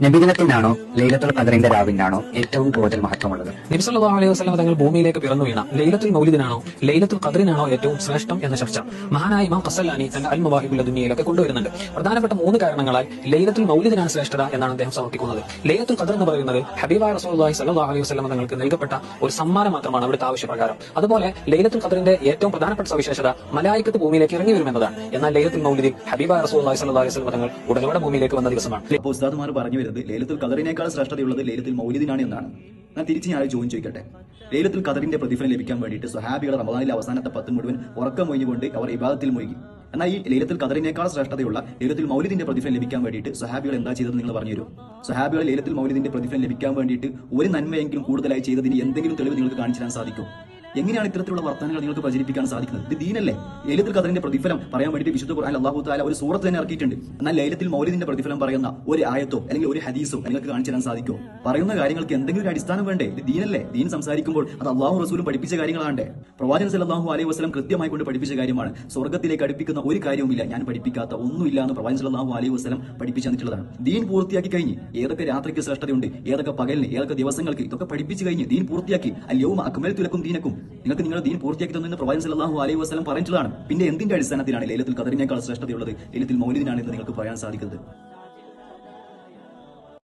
നബിദിനത്തിനാണോ ലൈലത്തുൽ ഖദറിന്റെ രാവിനാണോ ഏറ്റവും കൂടുതൽ മഹത്വമുള്ളത്? നബി സല്ലല്ലാഹു അലൈഹി വസല്ലം തങ്ങൾ ഭൂമിയിലേക്ക് പിറന്നു വീണ ലൈലത്തുൽ മൗലിദിനാണോ ലൈലത്തുൽ ഖദറിനാണോ ഏറ്റവും ശ്രേഷ്ഠം എന്ന ചർച്ച മഹാനായ ഇമാം ഖസ്സലാനി തന്റെ അൽ മവാഹിബുൽ ലദുനിയയിലൊക്കെ കൊണ്ടുവരുന്നുണ്ട്. പ്രധാനപ്പെട്ട 3 കാരണങ്ങളാൽ ലൈലത്തുൽ മൗലിദിനാണ് ശ്രേഷ്ഠത എന്നാണ് അദ്ദേഹം സമർപ്പിക്കുന്നത്. ലൈലത്തുൽ ഖദർ എന്ന് പറയുന്നത് ഹബീബായ റസൂലുള്ളാഹി സ്വല്ലല്ലാഹു അലൈഹി വസല്ലം തങ്ങൾക്ക് നൽകപ്പെട്ട ഒരു സമ്മാനം മാത്രമാണ്, അവിടുത്തെ ആവശ്യപ്രകാരം. അതുപോലെ ലൈലത്തുൽ ഖദറിന്റെ ഏറ്റവും പ്രധാനപ്പെട്ട സവിശേഷത മലായിക്കത്ത് ഭൂമിയിലേക്ക് ഇറങ്ങി വരുമെന്നതാണ്. എന്നാൽ ലൈലത്തുൽ മൗലിദിൽ ഹബീബായ റസൂലുള്ളാഹി സ്വല്ലല്ലാഹു അലൈഹി വസല്ലം തങ്ങൾ ഉടനോടെ ഭൂമിയിലേക്ക് വന്ന ദിവസമാണ്. ഉസ്താദുമാർ പറഞ്ഞു വരുന്നത് ലൈലത്തുൽ ഖദറിനേക്കാൾ ശ്രേഷ്ഠതയുള്ളത് ലൈലത്തുൽ മൗലിദിനാണ് എന്നാണ്. ഞാൻ തിരിച്ച് ഞാൻ ചോദ്യം ചോദിക്കട്ടെ. ലൈലത്തുൽ ഖദറിന്റെ പ്രതിഫലം ലഭിക്കാൻ വേണ്ടിയിട്ട് സ്വഹാബികൾ റമദാനിലെ അവസാനത്തെ 10 മുഴുവൻ ഉറക്കം ഒഴിഞ്ഞുകൊണ്ട് അവർ ഇബാദത്തിൽ മുഴുകി. എന്നാൽ ഈ ലൈലത്തുൽ ഖദറിനേക്കാൾ ശ്രേഷ്ഠതയുള്ള ലൈലത്തുൽ മൗലിദിന്റെ പ്രതിഫലം ലഭിക്കാൻ വേണ്ടിയിട്ട് സ്വഹാബികൾ എന്താ ചെയ്തത് നിങ്ങൾ പറഞ്ഞു തരും? സ്വഹാബികൾ ലൈലത്തുൽ മൗലിദിന്റെ പ്രതിഫലം ലഭിക്കാൻ വേണ്ടിയിട്ട് ഒരു നന്മയെങ്കിലും കൂടുതലായി ചെയ്തതിന് എന്തെങ്കിലും തെളിവ് നിങ്ങൾക്ക് കാണിച്ചു തരാൻ സാധിക്കും? എങ്ങനെയാണ് ഇത്തരത്തിലുള്ള വർത്തമാനങ്ങൾ നിങ്ങൾക്ക് പ്രചരിപ്പിക്കാൻ സാധിക്കുന്നത്? ഇത് ദീനല്ലേ? ലൈലത്തുൽ ഖദറിന്റെ പ്രതിഫലം പറയാൻ വേണ്ടി വിശുദ്ധ ഖുർആനിൽ അല്ലാഹു തആല ഒരു സൂറത്ത് തന്നെ ഇറക്കിയിട്ടുണ്ട്. എന്നാൽ ലൈലത്തുൽ മൗലിദിന്റെ പ്രതിഫലം പറയുന്ന ഒരു ആയത്തോ അല്ലെങ്കിൽ ഒരു ഹദീസോ നിങ്ങൾക്ക് കാണിച്ചു തരാൻ സാധിക്കുമോ? പറയുന്ന കാര്യങ്ങൾക്ക് എന്തെങ്കിലും ഒരു അടിസ്ഥാനം വേണ്ടേ? ഇത് ദീനല്ലേ? ദീൻ സംസാരിക്കുമ്പോൾ അത് അള്ളാഹു റസൂലും പഠിപ്പിച്ച കാര്യങ്ങളാണ്ടേ? പ്രവാചകൻ സല്ലല്ലാഹു അലൈഹി വസല്ലം കൃത്യമായി കൊണ്ട് പഠിപ്പിച്ച കാര്യമാണ്. സ്വർഗ്ഗത്തിലേക്ക് അടുപ്പിക്കുന്ന ഒരു കാര്യവുമില്ല, ഞാൻ പഠിപ്പിക്കാത്ത ഒന്നുമില്ല എന്ന് പ്രവാചകൻ സല്ലല്ലാഹു അലൈഹി വസല്ലം പഠിപ്പിച്ചു തന്നിട്ടുള്ളതാണ്. ദീൻ പൂർത്തിയാക്കി കഴിഞ്ഞ് ഏതൊക്കെ രാത്രിക്ക് ശ്രേഷ്ഠതയുണ്ട്, ഏതൊക്കെ പകലിന്, ഏതൊക്കെ ദിവസങ്ങൾക്ക്, ഇതൊക്കെ പഠിപ്പിച്ചു കഴിഞ്ഞ് ദീൻ പൂർത്തിയാക്കി അൽ-യൗമ അക്മൽതു ലക്കും ദീനക്കും, നിങ്ങൾക്ക് നിങ്ങളുടെ ദീൻ പൂർത്തിയാക്കി തന്നെന്ന് പ്രവാചകൻ സല്ലല്ലാഹു അലൈഹി വസല്ലം പറഞ്ഞിട്ടുള്ളതാണ്. പിന്നെ എന്തിന്റെ അടിസ്ഥാനത്തിലാണ് ലൈലത്തുൽ ഖദറിനേക്കാൾ ശ്രേഷ്ഠതയുള്ളത് ലൈലത്തുൽ മൗലിദിനാണ് എന്ന് നിങ്ങൾക്ക് പറയാൻ സാധിക്കുന്നത്?